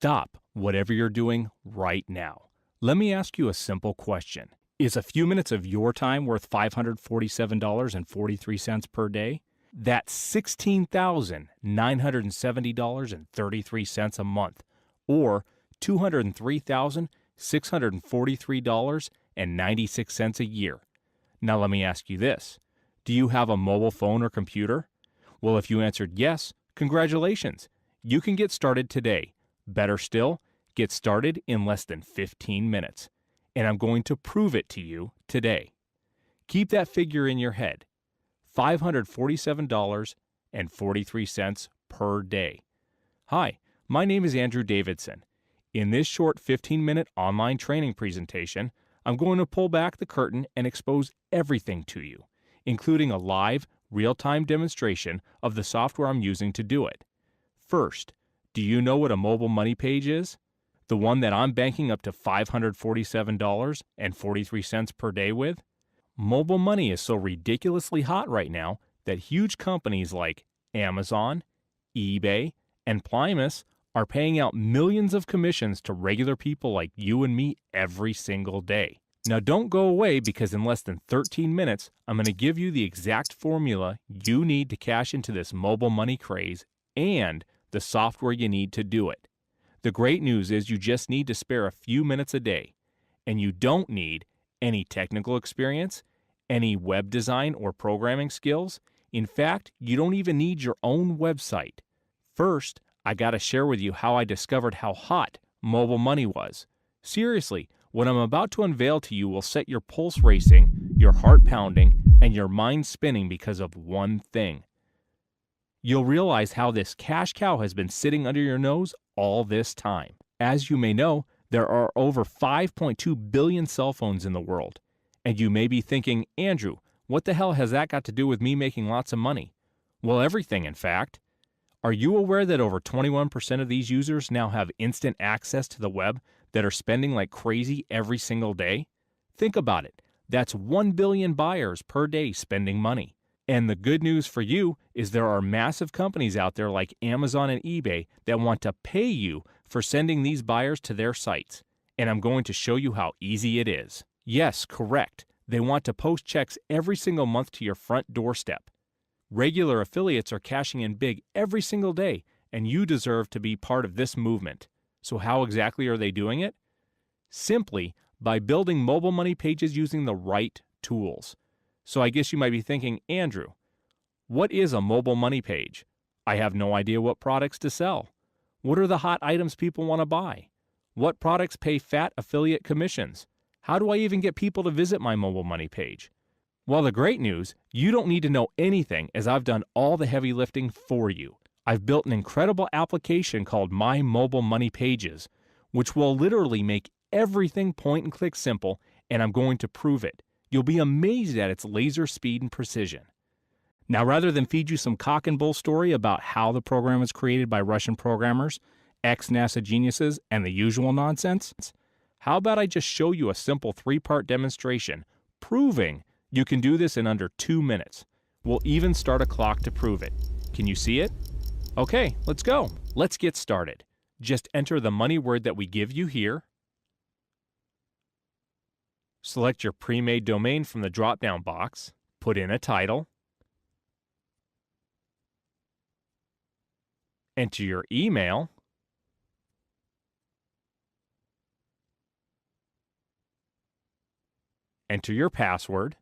Stop whatever you're doing right now. Let me ask you a simple question. Is a few minutes of your time worth $547.43 per day? That's $16,970.33 a month, or $203,643.96 a year. Now let me ask you this. Do you have a mobile phone or computer? Well, if you answered yes, congratulations. You can get started today. Better still, get started in less than 15 minutes. And I'm going to prove it to you today. Keep that figure in your head. $547.43 per day. Hi, my name is Andrew Davidson. In this short 15-minute online training presentation, I'm going to pull back the curtain and expose everything to you, including a live, real-time demonstration of the software I'm using to do it. First, do you know what a mobile money page is? The one that I'm banking up to $547.43 per day with? Mobile money is so ridiculously hot right now that huge companies like Amazon, eBay, and Plimus are paying out millions of commissions to regular people like you and me every single day. Now don't go away, because in less than 13 minutes, I'm going to give you the exact formula you need to cash into this mobile money craze and the software you need to do it. The great news is you just need to spare a few minutes a day, and you don't need any technical experience, any web design or programming skills. In fact, you don't even need your own website. First, I got to share with you how I discovered how hot mobile money was. Seriously, what I'm about to unveil to you will set your pulse racing, your heart pounding, and your mind spinning because of one thing. You'll realize how this cash cow has been sitting under your nose all this time. As you may know, there are over 5.2 billion cell phones in the world. And you may be thinking, Andrew, what the hell has that got to do with me making lots of money? Well, everything, in fact. Are you aware that over 21% of these users now have instant access to the web that are spending like crazy every single day? Think about it. That's 1 billion buyers per day spending money. And the good news for you is there are massive companies out there like Amazon and eBay that want to pay you for sending these buyers to their sites. And I'm going to show you how easy it is. Yes, correct. They want to post checks every single month to your front doorstep. Regular affiliates are cashing in big every single day, and you deserve to be part of this movement. So how exactly are they doing it? Simply by building mobile money pages using the right tools. So I guess you might be thinking, Andrew, what is a mobile money page? I have no idea what products to sell. What are the hot items people want to buy? What products pay fat affiliate commissions? How do I even get people to visit my mobile money page? Well, the great news, you don't need to know anything, as I've done all the heavy lifting for you. I've built an incredible application called My Mobile Money Pages, which will literally make everything point and click simple, and I'm going to prove it. You'll be amazed at its laser speed and precision. Now, rather than feed you some cock and bull story about how the program was created by Russian programmers, ex-NASA geniuses, and the usual nonsense, how about I just show you a simple 3-part demonstration proving you can do this in under 2 minutes. We'll even start a clock to prove it. Can you see it? Okay, let's go. Let's get started. Just enter the money word that we give you here. Select your pre-made domain from the drop-down box. Put in a title. Enter your email. Enter your password.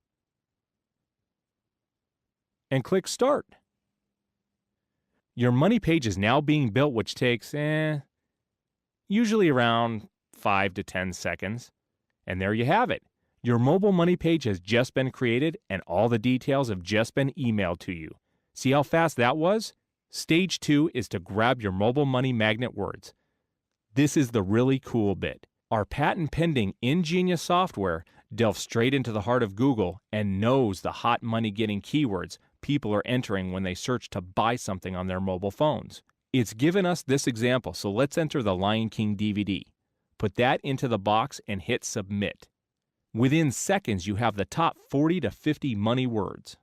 And click Start. Your money page is now being built, which takes, usually around 5 to 10 seconds. And there you have it. Your mobile money page has just been created and all the details have just been emailed to you. See how fast that was? Stage 2 is to grab your mobile money magnet words. This is the really cool bit. Our patent-pending Ingenious software delves straight into the heart of Google and knows the hot money-getting keywords people are entering when they search to buy something on their mobile phones. It's given us this example, so let's enter the Lion King DVD. Put that into the box and hit Submit. Within seconds, you have the top 40 to 50 money words.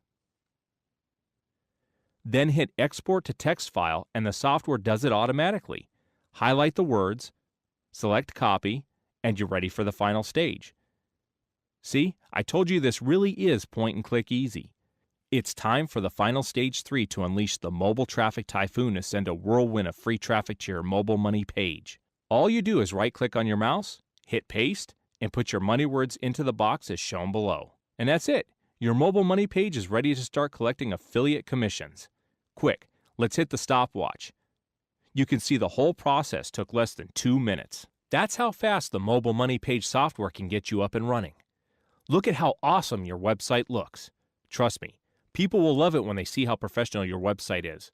Then hit Export to Text File, and the software does it automatically. highlight the words, select copy, and you're ready for the final stage. See, I told you this really is point and click easy. It's time for the final stage 3 to unleash the mobile traffic typhoon to send a whirlwind of free traffic to your mobile money page. All you do is right-click on your mouse, hit paste, and put your money words into the box as shown below. And that's it. Your mobile money page is ready to start collecting affiliate commissions. Quick, let's hit the stopwatch. You can see the whole process took less than 2 minutes. That's how fast the mobile money page software can get you up and running. Look at how awesome your website looks. Trust me, people will love it when they see how professional your website is.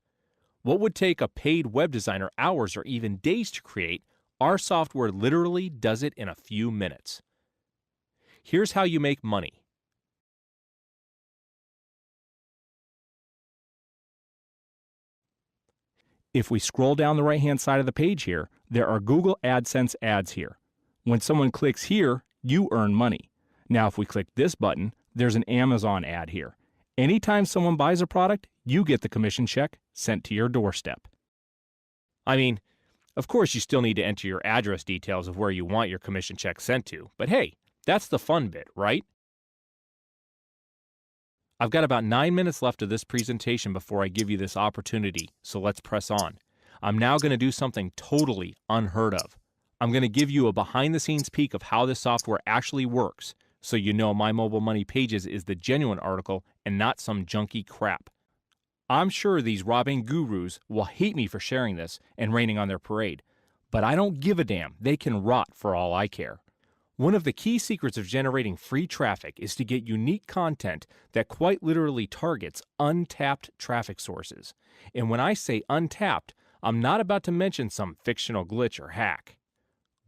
What would take a paid web designer hours or even days to create, our software literally does it in a few minutes. Here's how you make money. If we scroll down the right-hand side of the page here, there are Google AdSense ads here. When someone clicks here, you earn money. Now, if we click this button, there's an Amazon ad here. Anytime someone buys a product, you get the commission check sent to your doorstep. I mean, of course you still need to enter your address details of where you want your commission check sent to, but hey, that's the fun bit, right? I've got about 9 minutes left of this presentation before I give you this opportunity, so let's press on. I'm now going to do something totally unheard of. I'm going to give you a behind-the-scenes peek of how this software actually works, so you know My Mobile Money Pages is the genuine article and not some junky crap. I'm sure these robbing gurus will hate me for sharing this and raining on their parade, but I don't give a damn. They can rot for all I care. One of the key secrets of generating free traffic is to get unique content that quite literally targets untapped traffic sources. And when I say untapped, I'm not about to mention some fictional glitch or hack.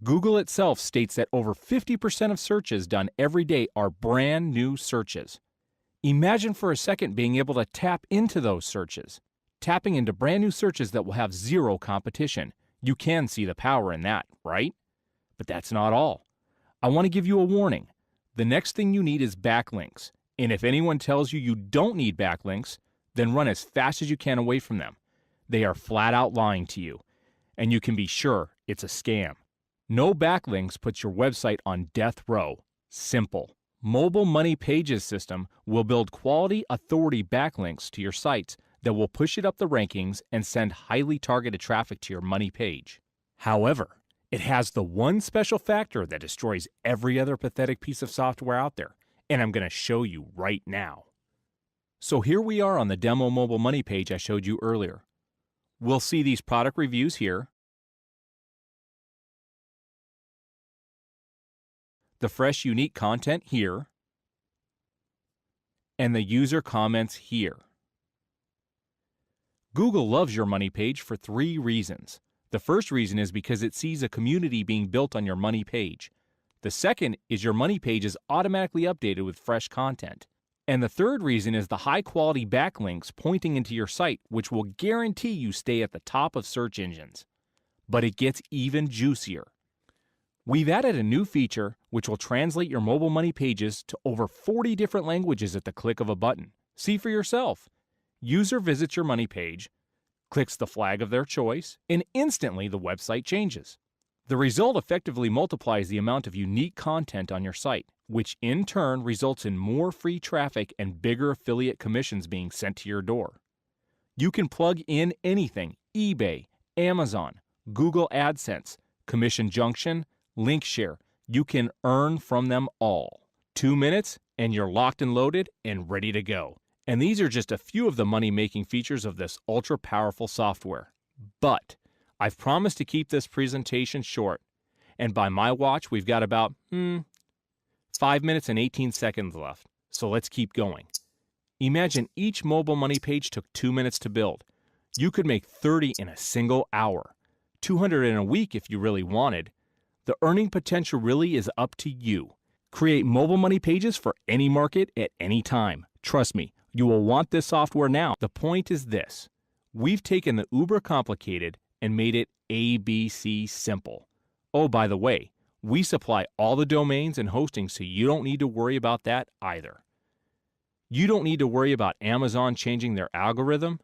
Google itself states that over 50% of searches done every day are brand new searches. Imagine for a second being able to tap into those searches. Tapping into brand new searches that will have zero competition. You can see the power in that, right? But that's not all. I want to give you a warning. The next thing you need is backlinks. And if anyone tells you you don't need backlinks, then run as fast as you can away from them. They are flat out lying to you. And you can be sure it's a scam. No backlinks puts your website on death row. Simple. Mobile Money Pages system will build quality authority backlinks to your sites that will push it up the rankings and send highly targeted traffic to your money page. However, it has the one special factor that destroys every other pathetic piece of software out there, and I'm going to show you right now. So here we are on the demo mobile money page I showed you earlier. We'll see these product reviews here, the fresh unique content here, and the user comments here. Google loves your money page for 3 reasons. The first reason is because it sees a community being built on your money page. The second is your money page is automatically updated with fresh content. And the third reason is the high-quality backlinks pointing into your site, which will guarantee you stay at the top of search engines. But it gets even juicier. We've added a new feature which will translate your mobile money pages to over 40 different languages at the click of a button. See for yourself. User visits your money page, clicks the flag of their choice, and instantly the website changes. The result effectively multiplies the amount of unique content on your site, which in turn results in more free traffic and bigger affiliate commissions being sent to your door. You can plug in anything: eBay, Amazon, Google AdSense, Commission Junction, Linkshare. You can earn from them all. 2 minutes and you're locked and loaded and ready to go. And these are just a few of the money-making features of this ultra-powerful software. But I've promised to keep this presentation short. And by my watch, we've got about 5 minutes and 18 seconds left. So let's keep going. Imagine each mobile money page took 2 minutes to build. You could make 30 in a single hour. 200 in a week if you really wanted. The earning potential really is up to you. Create mobile money pages for any market at any time. Trust me, you will want this software now. The point is this. We've taken the uber complicated and made it ABC simple. Oh, by the way, we supply all the domains and hosting, so you don't need to worry about that either. You don't need to worry about Amazon changing their algorithm.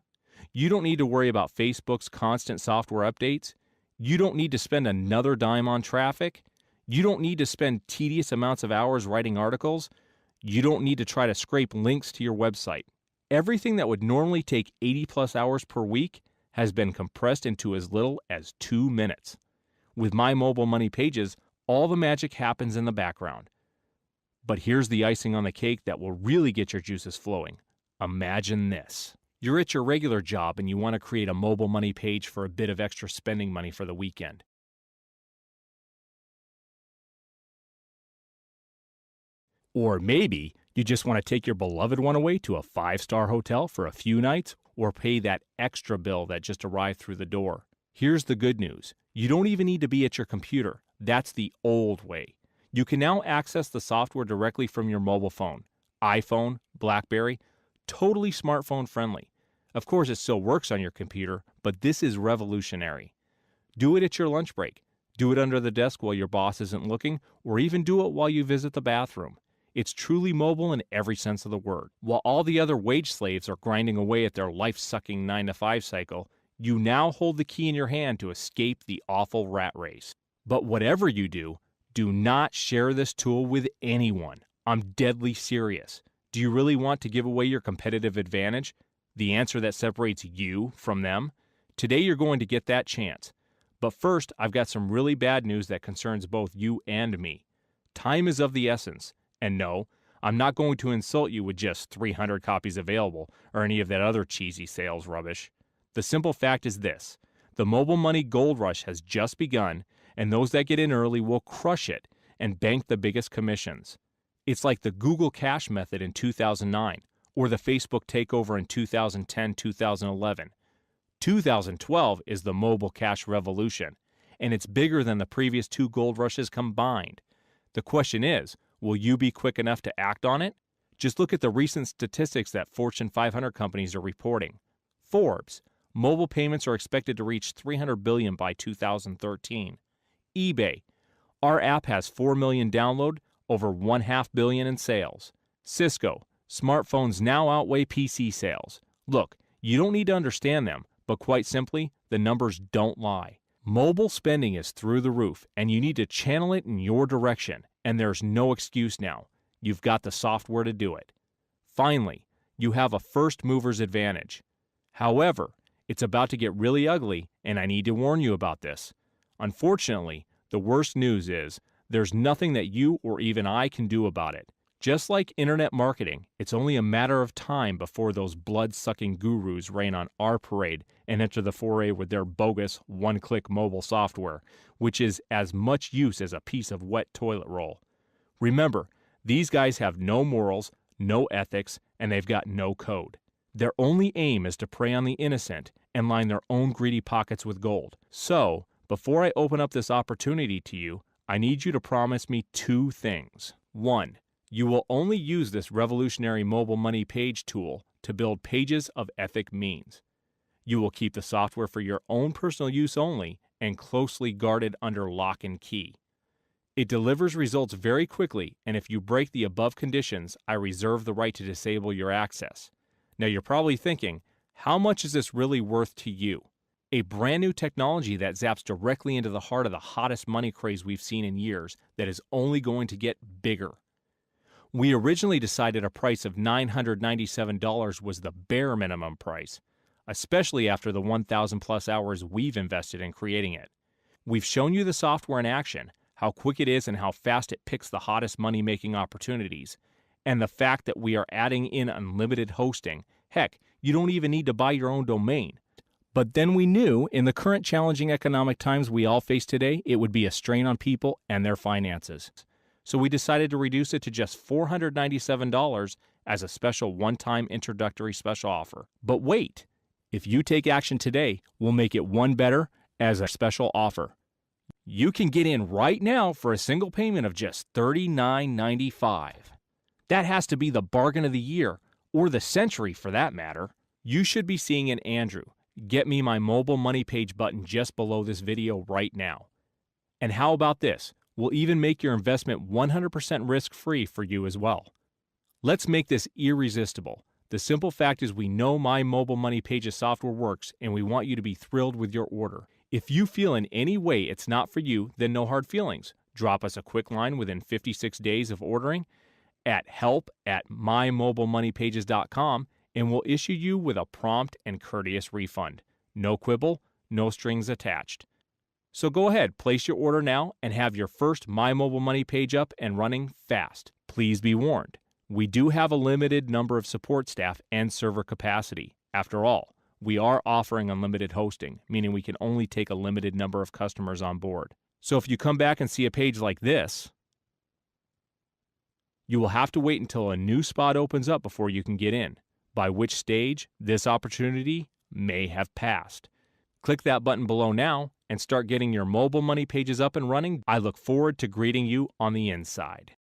You don't need to worry about Facebook's constant software updates. You don't need to spend another dime on traffic. You don't need to spend tedious amounts of hours writing articles. You don't need to try to scrape links to your website. Everything that would normally take 80 plus hours per week has been compressed into as little as 2 minutes. With My Mobile Money Pages, all the magic happens in the background. But here's the icing on the cake that will really get your juices flowing. Imagine this. You're at your regular job and you want to create a mobile money page for a bit of extra spending money for the weekend. Or maybe you just want to take your beloved one away to a 5-star hotel for a few nights or pay that extra bill that just arrived through the door. Here's the good news. You don't even need to be at your computer. That's the old way. You can now access the software directly from your mobile phone. iPhone, BlackBerry, totally smartphone friendly. Of course, it still works on your computer, but this is revolutionary. Do it at your lunch break. Do it under the desk while your boss isn't looking, or even do it while you visit the bathroom. It's truly mobile in every sense of the word. While all the other wage slaves are grinding away at their life-sucking 9-to-5 cycle, you now hold the key in your hand to escape the awful rat race. But whatever you do not share this tool with anyone. I'm deadly serious. Do you really want to give away your competitive advantage? The answer that separates you from them? Today you're going to get that chance. But first, I've got some really bad news that concerns both you and me. Time is of the essence. And no, I'm not going to insult you with just 300 copies available or any of that other cheesy sales rubbish. The simple fact is this. The mobile money gold rush has just begun, and those that get in early will crush it and bank the biggest commissions. It's like the Google Cash method in 2009 or the Facebook takeover in 2010-2011. 2012 is the mobile cash revolution, and it's bigger than the previous 2 gold rushes combined. The question is, will you be quick enough to act on it? Just look at the recent statistics that Fortune 500 companies are reporting. Forbes, mobile payments are expected to reach $300 billion by 2013. eBay, our app has 4 million download, over $1.5 billion in sales. Cisco, smartphones now outweigh PC sales. Look, you don't need to understand them, but quite simply, the numbers don't lie. Mobile spending is through the roof, and you need to channel it in your direction, and there's no excuse now. You've got the software to do it. Finally, you have a first mover's advantage. However, it's about to get really ugly, and I need to warn you about this. Unfortunately, the worst news is there's nothing that you or even I can do about it. Just like internet marketing, it's only a matter of time before those blood-sucking gurus rain on our parade and enter the foray with their bogus one-click mobile software, which is as much use as a piece of wet toilet roll. Remember, these guys have no morals, no ethics, and they've got no code. Their only aim is to prey on the innocent and line their own greedy pockets with gold. So, before I open up this opportunity to you, I need you to promise me 2 things. 1, you will only use this revolutionary mobile money page tool to build pages of ethic means. You will keep the software for your own personal use only and closely guarded under lock and key. It delivers results very quickly, and if you break the above conditions, I reserve the right to disable your access. Now you're probably thinking, how much is this really worth to you? A brand new technology that zaps directly into the heart of the hottest money craze we've seen in years that is only going to get bigger. We originally decided a price of $997 was the bare minimum price, especially after the 1,000 plus hours we've invested in creating it. We've shown you the software in action, how quick it is and how fast it picks the hottest money-making opportunities, and the fact that we are adding in unlimited hosting. Heck, you don't even need to buy your own domain. But then we knew, in the current challenging economic times we all face today, it would be a strain on people and their finances. So we decided to reduce it to just $497 as a special one-time introductory special offer. But wait, if you take action today, we'll make it one better as a special offer. You can get in right now for a single payment of just $39.95. That has to be the bargain of the year, or the century for that matter. You should be seeing an Andrew, Get Me My Mobile Money Page button just below this video right now. And how about this? We'll even make your investment 100% risk-free for you as well. Let's make this irresistible. The simple fact is we know My Mobile Money Pages software works, and we want you to be thrilled with your order. If you feel in any way it's not for you, then no hard feelings. Drop us a quick line within 56 days of ordering at help@mymobilemoneypages.com and we'll issue you with a prompt and courteous refund. No quibble, no strings attached. So go ahead, place your order now and have your first My Mobile Money page up and running fast. Please be warned, we do have a limited number of support staff and server capacity. After all, we are offering unlimited hosting, meaning we can only take a limited number of customers on board. So if you come back and see a page like this, you will have to wait until a new spot opens up before you can get in, by which stage this opportunity may have passed. Click that button below now and start getting your mobile money pages up and running. I look forward to greeting you on the inside.